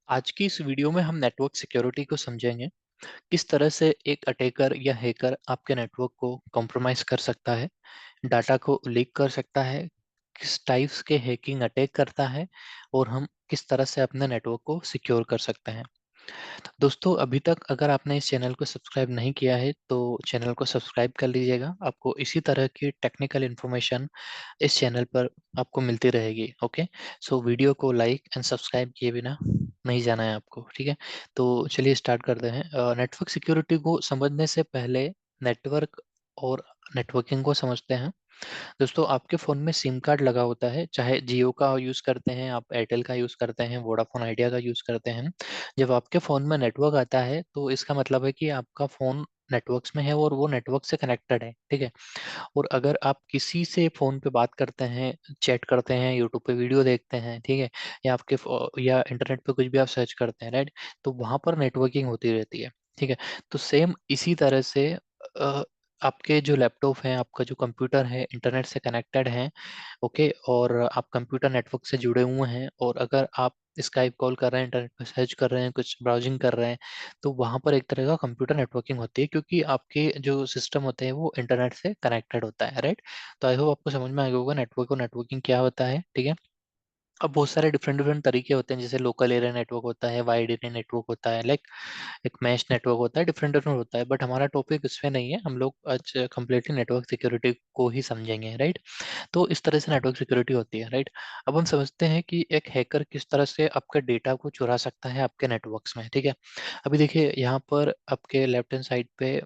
आज की इस वीडियो में हम नेटवर्क सिक्योरिटी को समझेंगे। किस तरह से एक अटैकर या हैकर आपके नेटवर्क को कॉम्प्रोमाइज कर सकता है, डाटा को लीक कर सकता है, किस टाइप्स के हैकिंग अटैक करता है और हम किस तरह से अपने नेटवर्क को सिक्योर कर सकते हैं। दोस्तों, अभी तक अगर आपने इस चैनल को सब्सक्राइब नहीं किया है तो चैनल को सब्सक्राइब कर लीजिएगा। आपको इसी तरह की टेक्निकल इन्फॉर्मेशन इस चैनल पर आपको मिलती रहेगी। ओके, सो वीडियो को लाइक एंड सब्सक्राइब किए बिना नहीं जाना है आपको। ठीक है, तो चलिए स्टार्ट करते हैं। नेटवर्क सिक्योरिटी को समझने से पहले नेटवर्क और नेटवर्किंग को समझते हैं। दोस्तों, आपके फ़ोन में सिम कार्ड लगा होता है, चाहे जियो का यूज़ करते हैं, आप एयरटेल का यूज़ करते हैं, वोडाफ़ोन आइडिया का यूज़ करते हैं। जब आपके फ़ोन में नेटवर्क आता है, तो इसका मतलब है कि आपका फ़ोन नेटवर्क्स में है और वो नेटवर्क से कनेक्टेड है, ठीक है? और अगर आप किसी से फ़ोन पे बात करते हैं, चैट करते हैं, यूट्यूब पे वीडियो देखते हैं, ठीक है? या इंटरनेट पे कुछ भी आप सर्च करते हैं, राइट? तो वहाँ पर नेटवर्किंग होती रहती है, ठीक है? तो सेम इसी तरह से अ, आपके जो लैपटॉप हैं, आपका जो कंप्यूटर है, इंटरनेट से कनेक्टेड हैं, ओके? और आप कंप्यूटर नेटवर्क से जुड़े हुए हैं और अगर आप स्काइप कॉल कर रहे हैं, इंटरनेट पे सर्च कर रहे हैं, कुछ ब्राउज़िंग कर रहे हैं, तो वहाँ पर एक तरह का कंप्यूटर नेटवर्किंग होती है क्योंकि आपके जो सिस्टम होते हैं वो इंटरनेट से कनेक्टेड होता है, राइट? तो आई होप आपको समझ में आ गया होगा नेटवर्क और नेटवर्किंग क्या होता है, ठीक है? अब बहुत सारे डिफरेंट डिफरेंट तरीके होते हैं, जैसे लोकल एरिया नेटवर्क होता है, वाइड एरिया नेटवर्क होता है, लाइक एक मैश नेटवर्क होता है, डिफरेंट डिफरेंट होता है। बट हमारा टॉपिक इसमें नहीं है, हम लोग आज कंप्लीटली नेटवर्क सिक्योरिटी को ही समझेंगे, राइट? तो इस तरह से नेटवर्क सिक्योरिटी होती है, राइट? अब हम समझते हैं कि एक हैकर किस तरह से आपके डेटा को चुरा सकता है आपके नेटवर्क्स में, ठीक है? अभी देखिए यहाँ पर आपके लेफ्ट हैंड साइड पे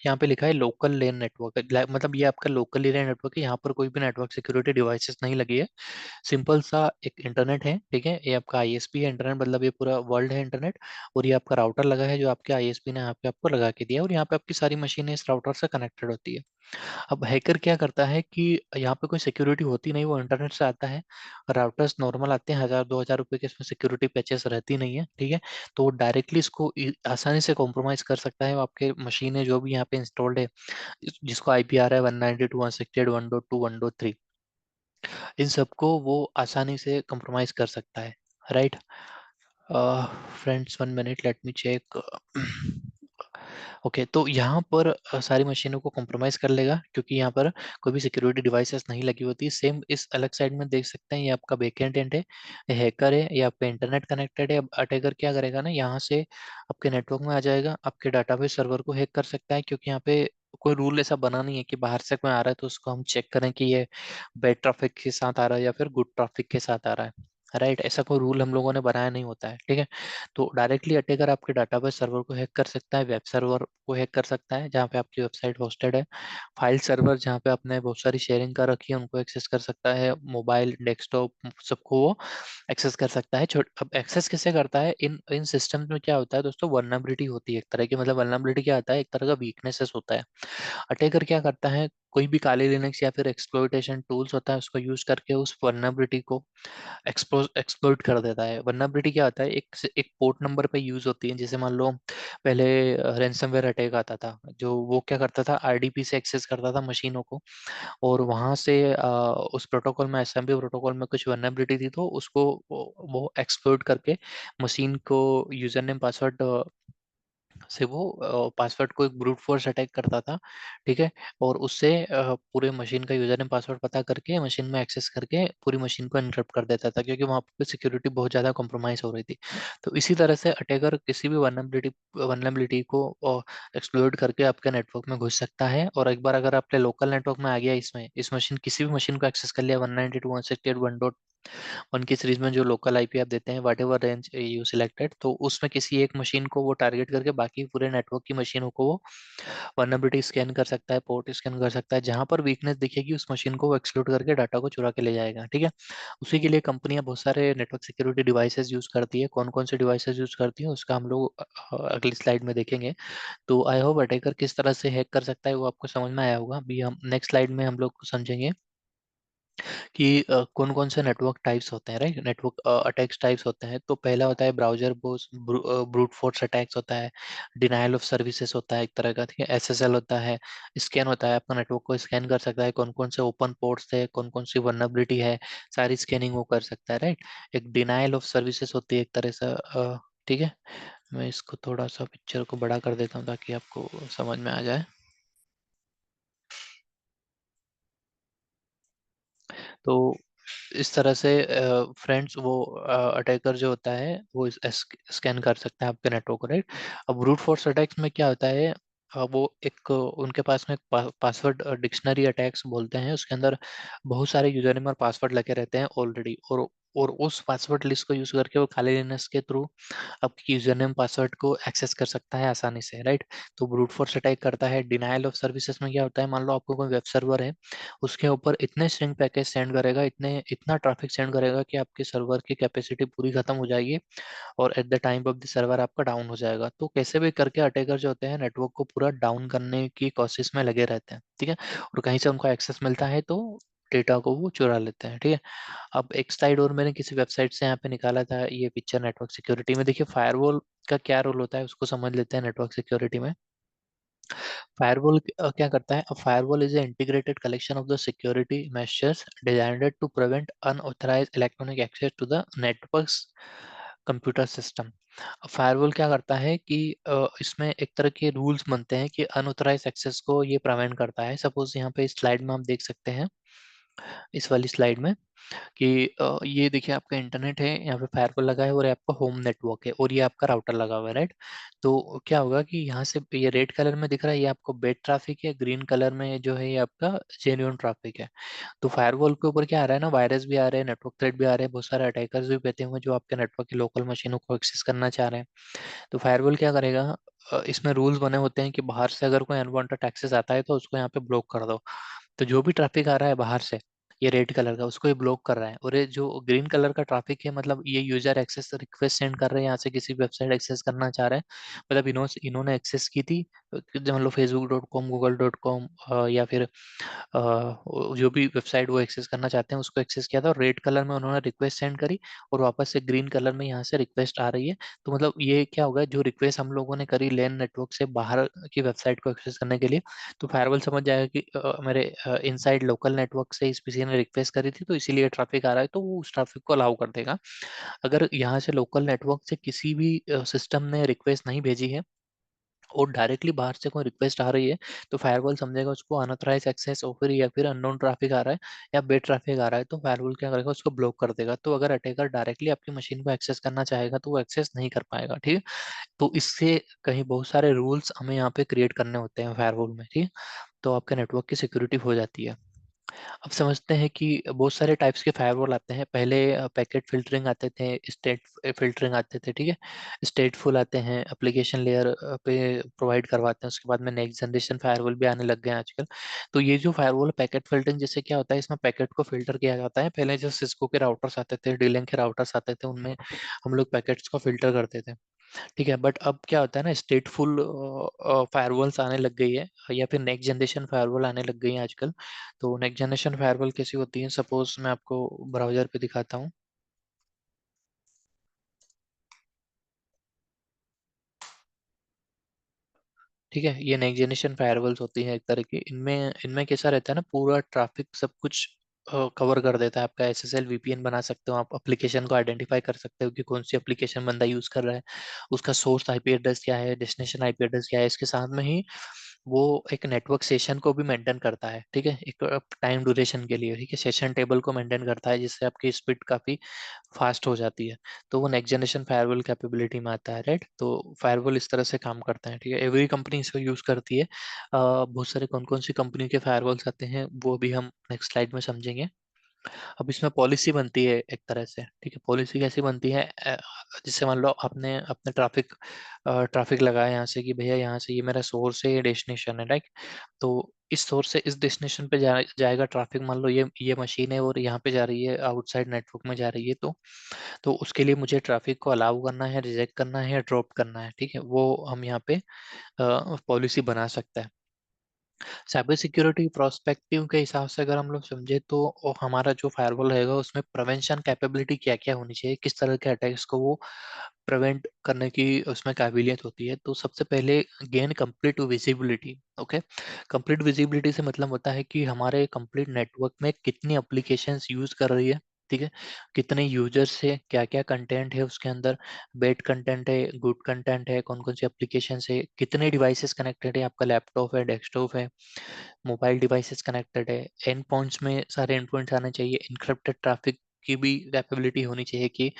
यहाँ पे लिखा है लोकल लेन नेटवर्क, मतलब ये आपका लोकल एरिया नेटवर्क है। यहाँ पर कोई भी नेटवर्क सिक्योरिटी डिवाइसेस नहीं लगी है। सिंपल सा एक इंटरनेट है, ठीक है? ये आपका आईएसपी है, इंटरनेट मतलब ये पूरा वर्ल्ड है इंटरनेट। और ये आपका राउटर लगा है जो आपके आईएसपी ने यहाँ पे आपको लगा के दिया है और यहाँ पे आपकी सारी मशीनें इस राउटर से कनेक्टेड होती है। अब हैकर क्या करता है कि यहाँ पे कोई सिक्योरिटी होती नहीं, वो इंटरनेट से आता है। राउटर्स नॉर्मल आते हैं, 1000-2000 रुपए के, इसमें सिक्योरिटी पैचेस रहती नहीं है, ठीक है? तो वो डायरेक्टली इसको आसानी से कॉम्प्रोमाइज कर सकता है। वो आपके मशीनें जो भी यहाँ पे इंस्टॉल्ड है, जिसको आईपी आ रहा है 192.168.1.3, इन सबको वो आसानी से कॉम्प्रोमाइज कर सकता है, right? Friends, one minute, let me check. Okay, तो यहाँ पर सारी मशीनों को कॉम्प्रोमाइज़ कर लेगा क्योंकि यहाँ पर कोई भी सिक्योरिटी डिवाइसेस नहीं लगी होती। सेम इस अलग साइड में देख सकते हैं, ये आपका बैकएंड एंड है, ये हैकर है, ये आपका इंटरनेट कनेक्टेड है। अब अटैकर क्या करेगा ना, यहाँ से आपके नेटवर्क में आ जाएगा, आपके डाटाबेस सर्वर को हैक कर सकता है क्योंकि यहाँ पे कोई रूल ऐसा बना नहीं है कि बाहर से कोई आ रहा है तो उसको हम चेक करें कि ये बैड ट्रैफिक के साथ आ रहा है या फिर गुड ट्रैफिक के साथ आ रहा है, राइट? ऐसा कोई रूल हम लोगों ने बनाया नहीं होता है, ठीक है? तो डायरेक्टली अटैकर आपके डाटाबेस सर्वर को हैक कर सकता है, वेब सर्वर को हैक कर सकता है जहाँ पे आपकी वेबसाइट होस्टेड है, फाइल सर्वर जहाँ पे आपने बहुत सारी शेयरिंग कर रखी है उनको एक्सेस कर सकता है, मोबाइल, डेस्कटॉप, सबको वो एक्सेस कर सकता है। अब एक्सेस कैसे करता है, इन इन सिस्टम्स में क्या होता है दोस्तों, वल्नरेबिलिटी होती है एक तरह की। मतलब वल्नरेबिलिटी क्या होता है, एक तरह का वीकनेसेस होता है। अटैकर क्या करता है, कोई भी काले लिनक्स या फिर एक्सप्लॉइटेशन टूल्स होता है उसको यूज करके उस वल्नरेबिलिटी को एक्सप्लोइट कर देता है। वल्नरेबिलिटी क्या होता है, एक पोर्ट नंबर पे यूज होती है। जैसे मान लो पहले रैंसमवेयर अटैक आता था, जो वो क्या करता था, आरडीपी से एक्सेस करता था मशीनों को और वहां से उस प्रोटोकॉल में, एसएमबी प्रोटोकॉल में कुछ वल्नरेबिलिटी थी तो उसको वो एक्सप्लोइट करके मशीन को यूजर नेम पासवर्ड से वो पासवर्ड को एक ब्रूट फोर्स अटैक करता था, ठीक है? और उससे पूरे मशीन का यूजर नेम पासवर्ड पता करके मशीन में एक्सेस करके पूरी मशीन को इनक्रप्ट कर देता था क्योंकि वहाँ पे सिक्योरिटी बहुत ज़्यादा कॉम्प्रोमाइज़ हो रही थी। तो इसी तरह से अटैकर किसी भी वल्नरेबिलिटी को एक्सप्लॉइट करके आपके नेटवर्क में घुस सकता है और एक बार अगर आपके लोकल नेटवर्क में आ गया, इसमें इस मशीन किसी भी मशीन को एक्सेस कर लिया, 192.168.1.1 की सीरीज में जो लोकल आईपी आप देते हैं, what ever range you selected, तो उसमें किसी एक मशीन को वो टारगेट करके बाकी पूरे नेटवर्क की मशीनों को वो वल्नरेबिलिटी स्कैन कर सकता है, पोर्ट स्कैन कर सकता है। जहां पर वीकनेस दिखेगी उस मशीन को वो एक्सप्लोड करके डाटा को चुरा के ले जाएगा, ठीक है? उसी के लिए कंपनियां बहुत सारे नेटवर्क सिक्योरिटी डिवाइसेस यूज करती है। कौन कौन से डिवाइसेस यूज करती है उसका हम लोग अगली स्लाइड में देखेंगे। तो आई होप अटैकर किस तरह से हैक कर सकता है वो आपको समझ में आया होगा। अभी हम नेक्स्ट स्लाइड में हम लोग समझेंगे कि कौन कौन से नेटवर्क टाइप्स होते हैं, राइट। नेटवर्क अटैक्स टाइप्स होते हैं, तो पहला होता है browser Bose brute force attacks होता है, डिनायल ऑफ सर्विसेज होता है एक तरह का, ठीक है। एसएसएल होता है, स्कैन होता है, आपका नेटवर्क को स्कैन कर सकता है, कौन कौन से ओपन पोर्ट्स है, कौन कौन सी वल्नरेबिलिटी है, सारी स्कैनिंग वो कर सकता है, राइट। एक डिनायल ऑफ सर्विसेज होती है एक तरह से, ठीक है। मैं इसको थोड़ा सा पिक्चर को बड़ा कर देता हूँ ताकि आपको समझ में आ जाए। तो इस तरह से फ्रेंड्स वो अटैकर जो होता है वो स्कैन कर सकता है आपके नेटवर्क को, राइट। अब ब्रूट फोर्स अटैक्स में क्या होता है, वो एक उनके पास में पासवर्ड डिक्शनरी अटैक्स बोलते हैं, उसके अंदर बहुत सारे यूजर नेम और पासवर्ड लगे रहते हैं ऑलरेडी, और उस पासवर्ड लिस्ट को यूज करके वो खाली लिनक्स के थ्रू आपकी यूजर नेम पासवर्ड को एक्सेस कर सकता है आसानी से, राइट। तो ब्रूट फोर्स अटैक करता है। डिनायल ऑफ सर्विसेज में क्या होता है, मान लो आपको कोई वेब सर्वर है, उसके ऊपर इतने स्ट्रिंग पैकेज सेंड करेगा, इतना ट्रैफिक सेंड करेगा कि आपके सर्वर की कैपेसिटी पूरी खत्म हो जाएगी, और at the time of the server आपका डाउन हो जाएगा। तो कैसे भी करके अटैकर जो होते हैं नेटवर्क को पूरा डाउन करने की कोशिश में लगे रहते हैं, ठीक है। और कहीं से उनको एक्सेस मिलता है तो डेटा को वो चुरा लेते हैं, ठीक है। अब एक स्लाइड और मैंने किसी वेबसाइट से यहाँ पे निकाला था, ये पिक्चर नेटवर्क सिक्योरिटी में। देखिए फायरवॉल का क्या रोल होता है उसको समझ लेते हैं नेटवर्क सिक्योरिटी में। फायरवॉल क्या करता है, firewall is a integrated collection of the security measures designed to prevent unauthorised electronic access to the networks computer system. Firewall क्या करता है कि इसमें एक तरह के रूल्स बनते हैं कि अनऑथराइज एक्सेस को ये प्रिवेंट करता है। सपोज यहाँ पे इस स्लाइड में आप देख सकते हैं, इस वाली स्लाइड में, कि ये देखिए आपका इंटरनेट है, यहाँ पे फायरवॉल लगा है, और ये आपका होम नेटवर्क है, और ये आपका राउटर लगा हुआ है, राइट। तो क्या होगा कि यहाँ से ये रेड कलर में दिख रहा है, ये आपको बेड ट्रैफिक है, ग्रीन कलर में जो है ये आपका जेन्युइन ट्रैफिक है। तो फायरवॉल के ऊपर क्या आ रहा है ना, वायरस भी आ रहे हैं, नेटवर्क थ्रेट भी आ रहे हैं, बहुत सारे अटैकर्स भी बैठे हुए हैं जो आपके नेटवर्क की लोकल मशीनों को एक्सेस करना चाह रहे हैं। तो फायरवॉल क्या करेगा, इसमें रूल्स बने होते हैं कि बाहर से अगर कोई अनवांटेड एक्सेस आता है तो उसको यहाँ पे ब्लॉक कर दो। तो जो भी ट्रैफिक आ रहा है बाहर से, ये रेड कलर का, उसको ये ब्लॉक कर रहा है। और ये जो ग्रीन कलर का ट्रैफिक है, मतलब ये यूजर एक्सेस रिक्वेस्ट सेंड कर रहे हैं, यहाँ से किसी वेबसाइट एक्सेस करना चाह रहे हैं, मतलब इन्होंने एक्सेस की थी, मान लो facebook.com, google.com, या फिर जो भी वेबसाइट वो एक्सेस करना चाहते हैं उसको एक्सेस किया था, और रेड कलर में उन्होंने रिक्वेस्ट सेंड करी, और वापस से ग्रीन कलर में यहाँ से रिक्वेस्ट आ रही है। तो मतलब ये क्या होगा, जो रिक्वेस्ट हम लोगों ने करी लैन नेटवर्क से बाहर की वेबसाइट को एक्सेस करने के लिए, तो फायरवॉल समझ जाएगा कि मेरे इनसाइड लोकल नेटवर्क से इस किसी ने रिक्वेस्ट करी थी, तो इसीलिए ट्रैफिक आ रहा है, तो वो उस ट्रैफिक को अलाउ कर देगा। अगर यहाँ से लोकल नेटवर्क से किसी भी सिस्टम ने रिक्वेस्ट नहीं भेजी है, और डायरेक्टली बाहर से कोई रिक्वेस्ट आ रही है, तो फायरवॉल समझेगा उसको अनऑथराइज एक्सेस, और फिर या फिर अननोन ट्रैफिक आ रहा है, या बेड ट्रैफिक आ रहा है, तो फायरवॉल क्या करेगा, उसको ब्लॉक कर देगा। तो अगर अटैकर डायरेक्टली आपकी मशीन को एक्सेस करना चाहेगा तो वो एक्सेस नहीं कर पाएगा, ठीक है। तो इससे कहीं बहुत सारे रूल्स हमें यहाँ पे क्रिएट करने होते हैं फायरवॉल में, ठीक है। तो आपके नेटवर्क की सिक्योरिटी हो जाती है। अब समझते हैं कि बहुत सारे टाइप्स के फायरवॉल आते हैं। पहले पैकेट फिल्टरिंग आते थे, स्टेट फिल्टरिंग आते थे, ठीक है। स्टेटफुल आते हैं, एप्लीकेशन लेयर पे प्रोवाइड करवाते हैं। उसके बाद में नेक्स्ट जनरेशन फायरवॉल भी आने लग गए हैं आजकल। तो ये जो फायरवॉल पैकेट फिल्टरिंग, जैसे क्या होता है, इसमें पैकेट को फिल्टर किया जाता है। पहले जो सिस्को के राउटर्स आते थे, डीलिंक के राउटर्स आते थे, उनमें हम लोग पैकेट्स को फिल्टर करते थे, ठीक है। बट अब क्या होता है ना, स्टेटफुल फायरवॉल्स आने लग गई है, या फिर नेक्स्ट जनरेशन फायरवॉल आने लग गई है आजकल। तो नेक्स्ट जनरेशन फायरवॉल कैसी होती है, सपोज मैं आपको ब्राउजर पे दिखाता हूँ, ठीक है। ये नेक्स्ट जनरेशन फायरवॉल्स होती है एक तरह की। इनमें इनमें कैसा रहता है ना, पूरा ट्रैफिक सब कुछ कवर कर देता है। आपका एसएसएल वीपीएन बना सकते हो, आप एप्लीकेशन को आइडेंटिफाई कर सकते हो कि कौन सी एप्लीकेशन बंदा यूज कर रहा है, उसका सोर्स आईपी एड्रेस क्या है, डेस्टिनेशन आईपी एड्रेस क्या है। इसके साथ में ही वो एक नेटवर्क सेशन को भी मेंटेन करता है, ठीक है, एक टाइम ड्यूरेशन के लिए, ठीक है। सेशन टेबल को मेंटेन करता है, जिससे आपकी स्पीड काफी फास्ट हो जाती है। तो वो नेक्स्ट जनरेशन फायरवॉल कैपेबिलिटी में आता है, राइट। तो फायरवॉल इस तरह से काम करता है, ठीक है। एवरी कंपनी इसको यूज करती है। बहुत सारे कौन कौन सी कंपनी के फायरवॉल्स आते हैं वो भी हम नेक्स्ट स्लाइड में समझेंगे। अब इसमें पॉलिसी बनती है एक तरह से, ठीक है। पॉलिसी कैसी बनती है, जैसे मान लो आपने अपने ट्रैफिक लगाया यहाँ से कि भैया यहाँ से ये मेरा सोर्स है, ये डेस्टिनेशन है, राइट। तो इस सोर्स से इस डेस्टिनेशन पे जाएगा ट्रैफिक, मान लो ये मशीन है और यहाँ पे जा रही है, आउटसाइड नेटवर्क में जा रही है। तो उसके लिए मुझे ट्रैफिक को अलाउ करना है, रिजेक्ट करना है, या ड्रॉप करना है, ठीक है। वो हम यहाँ पे पॉलिसी बना सकते हैं। साइबर सिक्योरिटी प्रोस्पेक्टिव के हिसाब से अगर हम लोग समझे तो हमारा जो फायरवॉल रहेगा उसमें प्रिवेंशन कैपेबिलिटी क्या क्या होनी चाहिए, किस तरह के अटैक्स को वो प्रिवेंट करने की उसमें काबिलियत होती है। तो सबसे पहले gain complete visibility. Okay, complete visibility से मतलब होता है कि हमारे कंप्लीट नेटवर्क में कितनी एप्लीकेशंस यूज कर रही है, ठीक है, कितने यूजर्स है, क्या क्या कंटेंट है उसके अंदर, बैड कंटेंट है, गुड कंटेंट है, कौन कौन सी एप्लीकेशन है, कितने डिवाइसेस कनेक्टेड है, आपका लैपटॉप है, डेस्कटॉप है, मोबाइल डिवाइसेस कनेक्टेड है, एंड पॉइंट्स में सारे एंड पॉइंट्स आने चाहिए, इनक्रिप्टेड ट्रैफिक की भी कैपेबिलिटी होनी चाहिए कि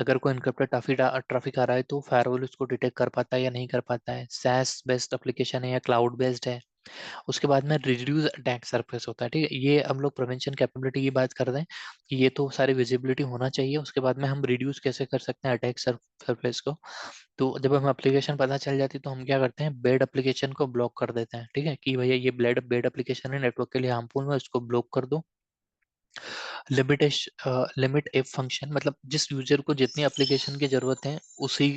अगर कोई इनक्रिप्टेड ट्रैफिक आ रहा है तो फायरवॉल उसको डिटेक्ट कर पाता है या नहीं कर पाता है, SaaS बेस्ड एप्लीकेशन है या क्लाउड बेस्ड है। उसके बाद में रिड्यूस अटैक सरफेस होता है, ठीक है, ये हम लोग प्रिवेंशन कैपेबिलिटी की बात कर रहे हैं कि ये तो सारी विजिबिलिटी होना चाहिए। उसके बाद में हम रिड्यूस कैसे कर सकते हैं अटैक सरफेस को। तो जब हम एप्लीकेशन पता चल जाती है तो हम क्या करते हैं, बेड एप्लीकेशन को ब्लॉक कर देते हैं, ठीक है, कि भैया ये बेड बेड एप्लीकेशन है, नेटवर्क के लिए हार्मफुल है, इसको ब्लॉक कर दो। लिमिट एप फंक्शन, मतलब जिस यूजर को जितनी एप्लीकेशन की जरूरत है उसी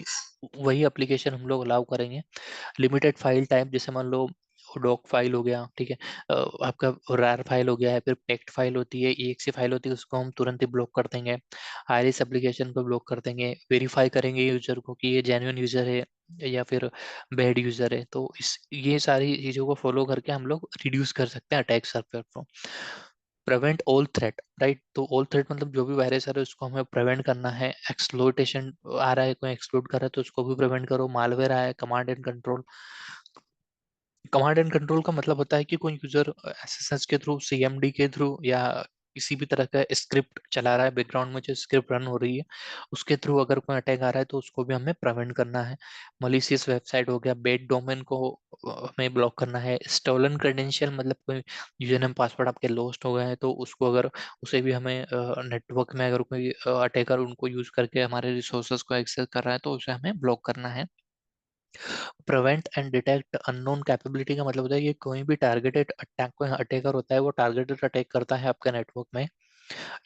वही एप्लीकेशन हम लोग अलाउ करेंगे। लिमिटेड फाइल टाइप, जैसे मान लो डॉक फाइल हो गया, ठीक है, आपका रार फाइल हो गया है, फिर टेक्स्ट फाइल होती है, EXE फाइल होती है, उसको हम तुरंत ही ब्लॉक कर देंगे। आईरिस एप्लीकेशन को ब्लॉक कर देंगे, वेरीफाई करेंगे यूजर को कि ये जेन्युइन यूजर है या फिर बेड यूजर है। तो इस ये सारी चीजों को फॉलो करके हम लोग रिड्यूस कर सकते हैं अटैक सरफेस को। प्रिवेंट ऑल थ्रेट, राइट, तो ऑल थ्रेट मतलब जो भी वायरस आ रहा है उसको हमें प्रिवेंट करना है। एक्सप्लोइटेशन आ रहा है, कोई एक्सप्लोइट कर रहा है तो उसको भी प्रिवेंट करो। मालवेयर आया है, command and control. Command and control का मतलब होता है कि कोई यूजर SSH के थ्रू, CMD के थ्रू या किसी भी तरह का स्क्रिप्ट चला रहा है, बैकग्राउंड में जो स्क्रिप्ट रन हो रही है उसके थ्रू अगर कोई अटैक आ रहा है तो उसको भी हमें प्रिवेंट करना है। मलिशियस वेबसाइट हो गया, बेड डोमेन को हमें ब्लॉक करना है। स्टोलन क्रेडेंशियल मतलब कोई यूजर नेम पासवर्ड आपके लॉस्ट हो गए हैं तो उसको अगर उसे भी हमें नेटवर्क में अगर कोई अटैकर उनको यूज करके हमारे रिसोर्सेज को एक्सेस कर रहा है तो उसे हमें ब्लॉक करना है। Prevent and detect unknown capability का मतलब होता है कि कोई भी टारगेटेड अटैक, कोई अटैकर होता है वो टारगेटेड अटैक करता है आपके नेटवर्क में,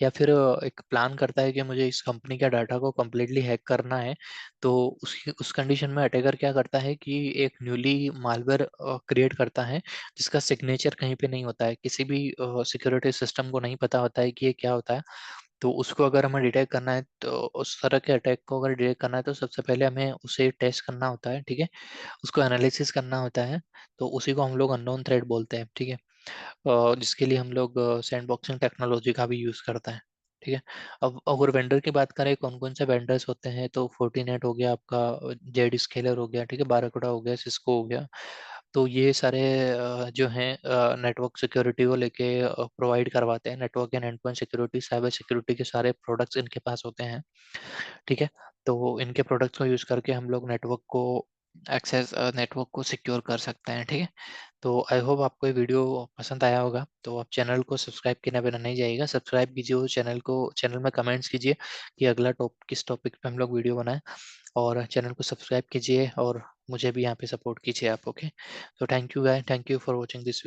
या फिर एक प्लान करता है कि मुझे इस कंपनी का डाटा को कम्प्लीटली हैक करना है। तो उस कंडीशन में अटैकर क्या करता है कि एक न्यूली मालवेयर क्रिएट करता है जिसका सिग्नेचर कहीं पे नहीं होता है, किसी भी सिक्योरिटी सिस्टम को नहीं पता होता है कि ये क्या होता है। तो उसको अगर हमें डिटेक्ट करना है, तो उस तरह के अटैक को अगर डिटेक्ट करना है तो सबसे पहले हमें उसे टेस्ट करना होता है, ठीक है, उसको एनालिसिस करना होता है। तो उसी को हम लोग अननोन थ्रेड बोलते हैं, ठीक है, जिसके लिए हम लोग सैंडबॉक्सिंग टेक्नोलॉजी का भी यूज करते हैं, ठीक है। अब अगर वेंडर की बात करें कौन कौन से वेंडर्स होते हैं, तो फोर्टिनेट हो गया आपका, जेड स्केलर हो गया, ठीक है, बाराकोडा हो गया, सिस्को हो गया। तो ये सारे जो हैं नेटवर्क सिक्योरिटी को लेके प्रोवाइड करवाते हैं, network and endpoint security, cyber security के सारे प्रोडक्ट्स इनके पास होते हैं, ठीक है। तो इनके प्रोडक्ट्स को यूज करके हम लोग नेटवर्क को सिक्योर कर सकते हैं, ठीक है। तो आई होप आपको ये वीडियो पसंद आया होगा। तो आप चैनल को सब्सक्राइब किए बिना नहीं जाइएगा, सब्सक्राइब कीजिए उस चैनल को, चैनल में कमेंट्स कीजिए कि अगला किस टॉपिक पे हम लोग वीडियो बनाएं, और चैनल को सब्सक्राइब कीजिए और मुझे भी यहाँ पे सपोर्ट कीजिए आप। ओके, तो thank you guy, thank you for watching this.